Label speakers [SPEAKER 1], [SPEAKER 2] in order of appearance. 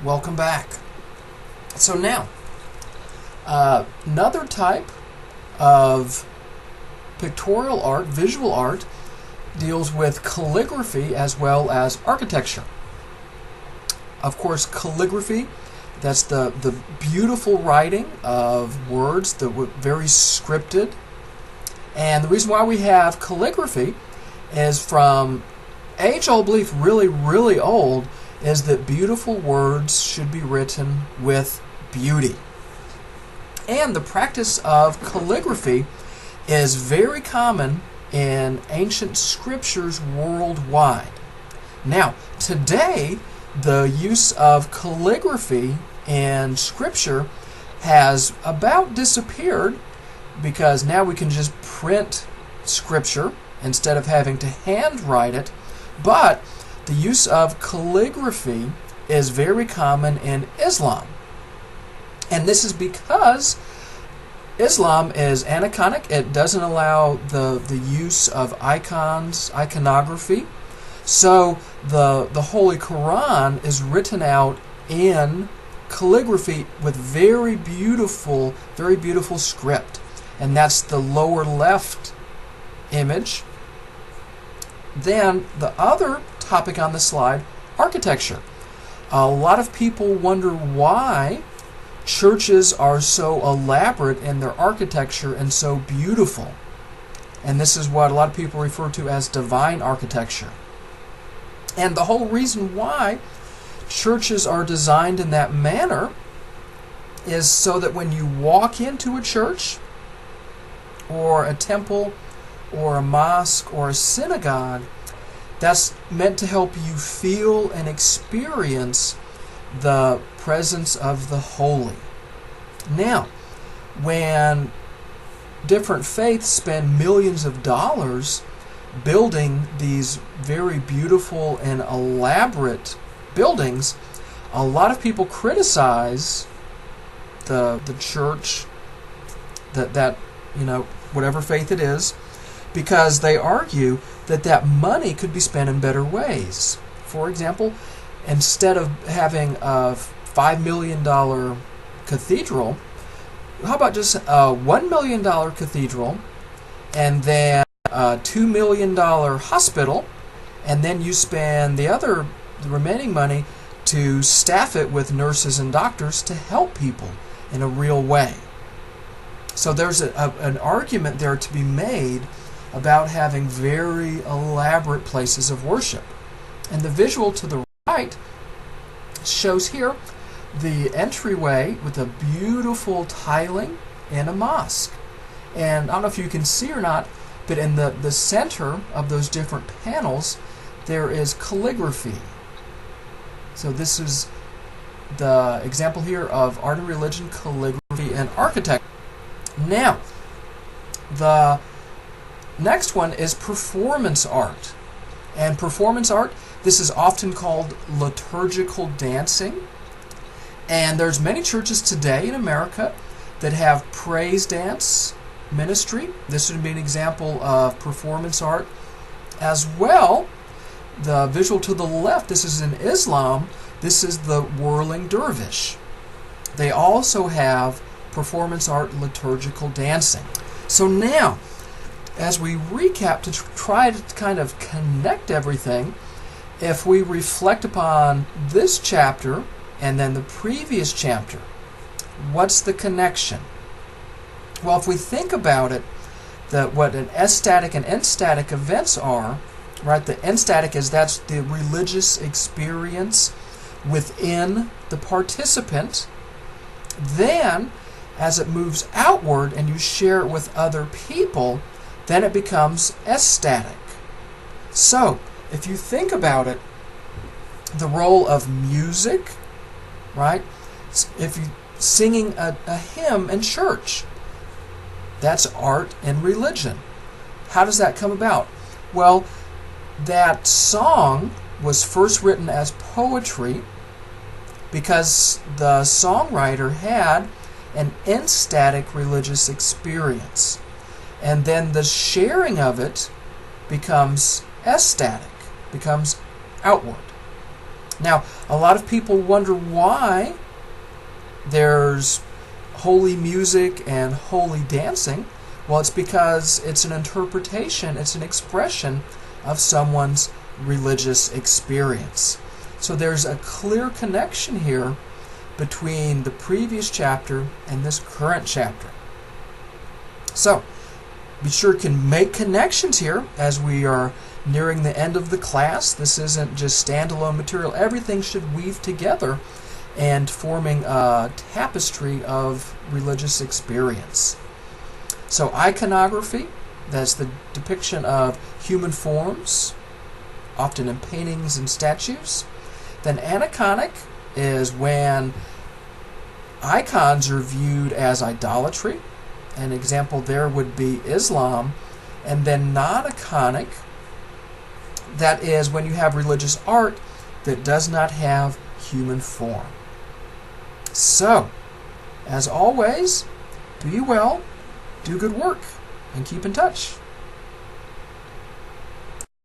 [SPEAKER 1] Welcome back. So now, another type of pictorial art, visual art, deals with calligraphy as well as architecture. Of course, calligraphy, that's the beautiful writing of words that were very scripted. And the reason why we have calligraphy is from age-old belief, really, really old, is that beautiful words should be written with beauty. And the practice of calligraphy is very common in ancient scriptures worldwide. Now, today, the use of calligraphy in scripture has about disappeared because now we can just print scripture instead of having to handwrite it. But the use of calligraphy is very common in Islam. And this is because Islam is aniconic. It doesn't allow the use of icons, iconography. So the Holy Quran is written out in calligraphy with very beautiful script. And that's the lower left image. Then the other topic on the slide, architecture. A lot of people wonder why churches are so elaborate in their architecture and so beautiful. And this is what a lot of people refer to as divine architecture. And the whole reason why churches are designed in that manner is so that when you walk into a church or a temple or a mosque or a synagogue, that's meant to help you feel and experience the presence of the holy. Now, when different faiths spend millions of dollars building these very beautiful and elaborate buildings, a lot of people criticize the church, that whatever faith it is, because they argue that money could be spent in better ways. For example, instead of having a $5 million cathedral, how about just a $1 million cathedral and then a $2 million hospital, and then you spend the remaining money to staff it with nurses and doctors to help people in a real way. So there's an argument there to be made about having very elaborate places of worship. And the visual to the right shows here the entryway with a beautiful tiling in a mosque. And I don't know if you can see or not, but in the center of those different panels, there is calligraphy. So this is the example here of art and religion, calligraphy, and architecture. Now, the next one is performance art. And performance art, this is often called liturgical dancing. And there's many churches today in America that have praise dance ministry. This would be an example of performance art. As well, the visual to the left, this is in Islam, this is the whirling dervish. They also have performance art, liturgical dancing. So now, as we recap to try to kind of connect everything, if we reflect upon this chapter and then the previous chapter, what's the connection? Well, if we think about it, what an S-static and N-static events are, right? The N-static that's the religious experience within the participant. Then, as it moves outward and you share it with other people, then it becomes S-static. So, if you think about it, the role of music, right? If you singing a hymn in church, that's art and religion. How does that come about? Well, that song was first written as poetry because the songwriter had an N-static religious experience. And then the sharing of it becomes S-static, becomes outward. Now, a lot of people wonder why there's holy music and holy dancing. Well, it's because it's an interpretation, it's an expression of someone's religious experience. So there's a clear connection here between the previous chapter and this current chapter. So, be sure you can make connections here as we are nearing the end of the class. This isn't just standalone material. Everything should weave together and forming a tapestry of religious experience. So iconography, that's the depiction of human forms, often in paintings and statues. Then aniconic is when icons are viewed as idolatry. An example there would be Islam. And then non-iconic, that is when you have religious art that does not have human form. So, as always, be well, do good work, and keep in touch.